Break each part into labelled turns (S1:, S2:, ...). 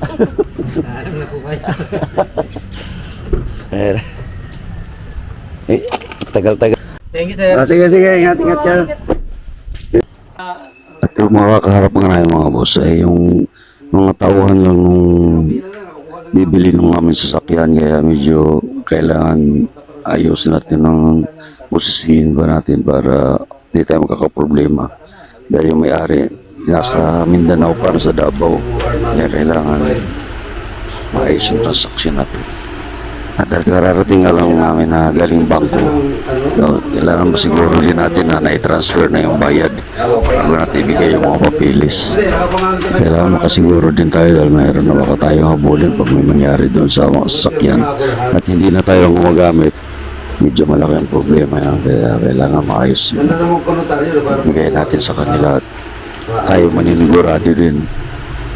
S1: Alam na po kayo.
S2: Eh, tagal-tagal.
S1: Thank you, sir.
S2: Sige, sige, ingat-ingat ka. At yung mga kaharap nga na mga boss ay yung mga tauhan lang nung bibili nung aming sasakyan, kaya medyo kailangan ayos natin ng usisin ba natin para hindi tayo magkakaproblema dahil yung may-ari nasa Mindanao para sa Davao, kaya kailangan maayos yung transaksyon natin. At dahil kararating nga lang namin na galing bangko, so, kailangan masiguro din natin na na-transfer na yung bayad bago natin ibigay yung mga papilis. Kailangan makasiguro din tayo dahil mayroon na baka tayong habulin pag may mangyari doon sa mga sasakyan at hindi na tayo gumagamit. Medyo malaki ang problema yan, kaya kailangan maayos yun. Bigay natin sa kanila at tayo maninigurado din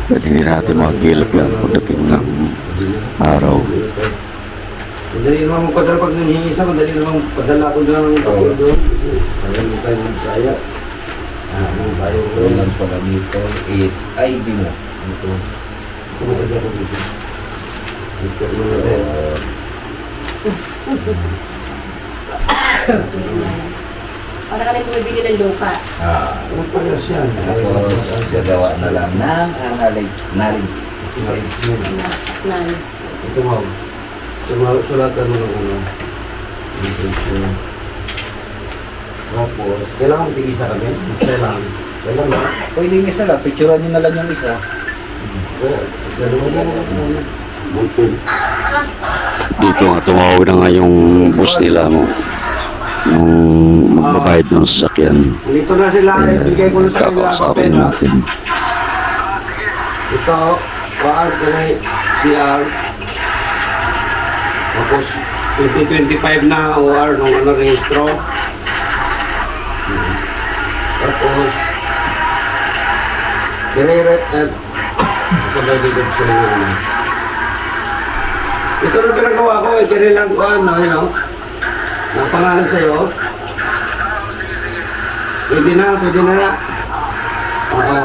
S2: dahil hindi natin makagilap yan pagdating ng araw.
S3: Madali naman magpadala pag nangyayari isa, madali naman padala ko lang ng tao doon. Madali tayo magsaya. Ang tayo ko lang pala dito is ID mo. Ito. Kumadala ko dito. Ito mo na rin.
S4: Para ka rin pumibili ng lupa.
S3: Ano pala siya?
S1: Tapos, gagawa na lang ng knowledge.
S4: Nice.
S3: Ito mo. Sulatan mo ng ano. Tapos, kailangan tig-isa kami. Isa lang. Kailangan lang.
S1: Pwede yung isa lang, picturean nyo na lang yung isa.
S2: Dito nga tumawag na nga yung boss nila mo yung magbabayad ng sasakyan.
S3: Dito na sila. Ibigay ko na sa kanila.
S2: Kakausapin natin.
S3: Ito, paart ka na CR. Tapos, 2025 na OR nung ano rehistro. Tapos, dire-ret at sabay dito sa inyo. Ito na pinagawa ko, dire lang ko ano, ang pangalan sa'yo. Pwede na. Oo.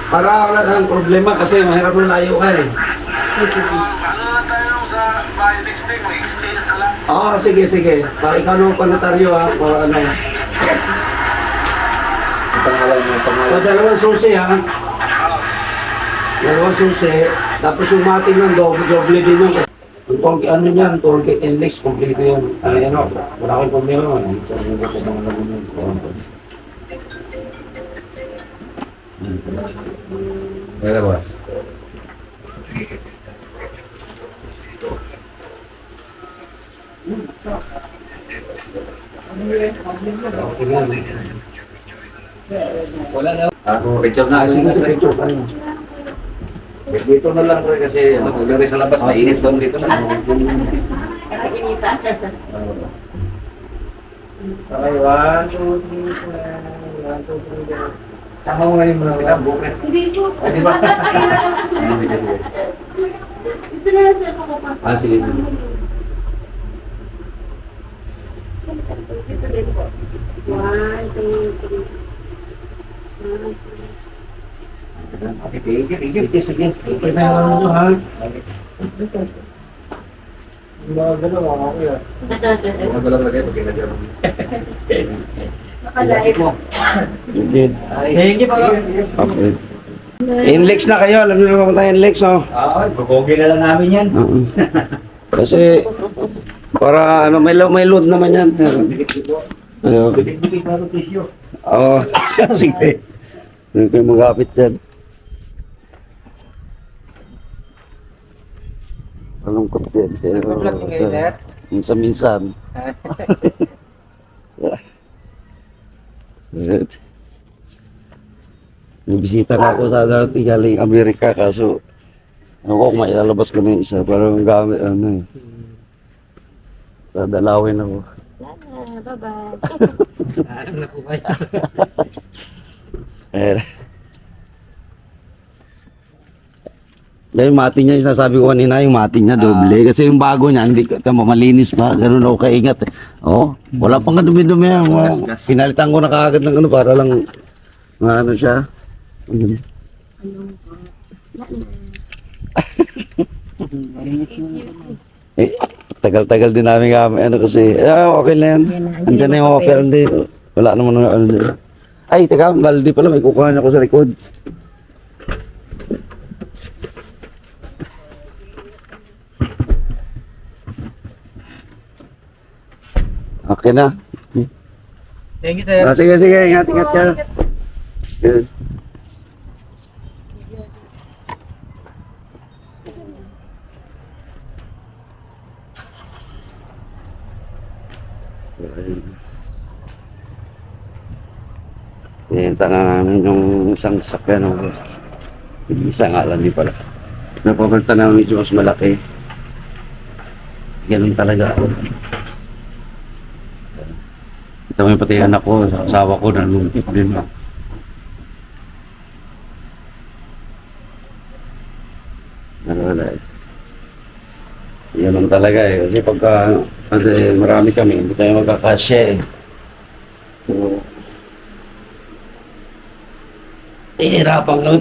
S3: Para wala kang problema kasi mahirap na layo ka eh. Oo, sige. Ikaw nung panotaryo ha, o ano.
S1: Pangalan mo, pangalan.
S3: O, dalawang susi ha. Dalawang susi. Tapos yung mating ng doble din yung ano yan, toolkit and legs, kompleto yan. Ay, ano, wala akong problema naman. Sa mga ko mga naman yung
S1: Wala, boss. Wala na. Picture na. Sige. Dito na lang rin kasi lari sa labas, mainit doon dito na.
S4: Nakakinitan.
S3: Okay, 1, 2, 3, 4. Sama mo ngayon mga
S1: Isang buke.
S4: Hindi po.
S1: Di ba? Sige.
S4: Ito na lang sir ko pa.
S1: Sige.
S4: Ito din po. 1, 2, 3.
S3: Sige. Okay na yung ano ha. Mga gano'n ako yan.
S1: Magalang lagay pag ginagyan.
S4: Nakalaip po.
S2: Good.
S1: Thank you po.
S2: Okay.
S3: Inlex na kayo, alam niyo naman tayo Inlex, no?
S1: Bukogi na lang namin yan.
S3: Kasi, para ano, may load naman yan. Ano?
S1: Bigit-bigit na ito tissue.
S3: Oo, sige. Hindi kayo magapit dyan.
S2: Malungkot din. Pero,
S1: Vlog yung ngayon,
S2: minsan-minsan. Good. Nabisita nga ako sa dati galing Amerika kaso ako kung mailalabas ko na yung isa parang gamit ano eh. Dadalawin ako.
S4: Bye-bye.
S1: Alam na po kayo.
S2: Dahil mati niya, sinasabi ko kanina, yung mati niya doble. Kasi yung bago niya, hindi ka malinis pa. Ganun ako kaingat. Oh, wala pang kadumi-dumi. Pinalitan ko na kaagad ng ano para lang ano siya.
S4: Anong po?
S2: Eh, tagal-tagal din namin kami, ano kasi, okay na yan. Andiyan na yung mga papel, hindi. Wala naman na, ano. Ay, teka, baldi pala, may kukuha niya ko sa likod. Okay na.
S3: Thank you, sir.
S2: Sige, sige, ingat-ingat ka. Good. So, ayun. Pinta na namin yung isang sakyan ng boss. Isa nga lang di pala. Napabalta na medyo mas malaki. Ganun talaga ako. Ito may pati anak ko, asawa ko na lumpit din. Wala eh. Yan lang talaga eh. Kasi marami kami, hindi tayo magkakasya eh. So, ihirapan kami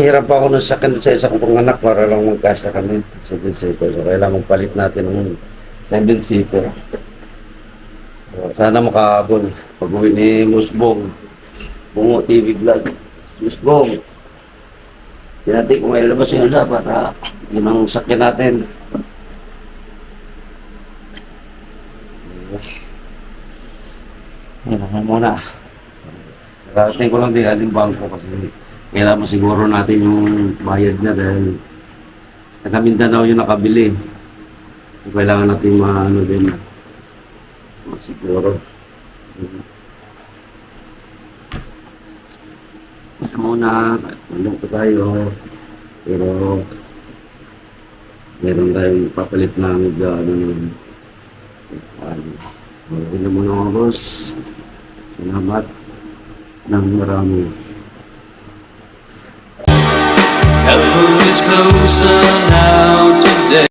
S2: ihirap ako ng sakyan sa isa kong anak para lang magkasya kami. 7-seater. So, kailangan magpalit natin ng 7-seater. So, sana makahabol. Pag-uwi ni Musbong, Bungo TV Vlog. Musbong, tinatay kung may labas yun sa para yun ang sakyan natin. Yan muna. Karating ko lang din aling bangko kasi kailangan masiguro natin yung bayad niya dahil taga Mindanao yung nakabili. Kailangan natin maano din masiguro. Yan muna, tulong ko tayo. Pero meron tayong papalit na medyo okay na muna mga boss. Salamat ng marami.
S5: Heaven is closer now today.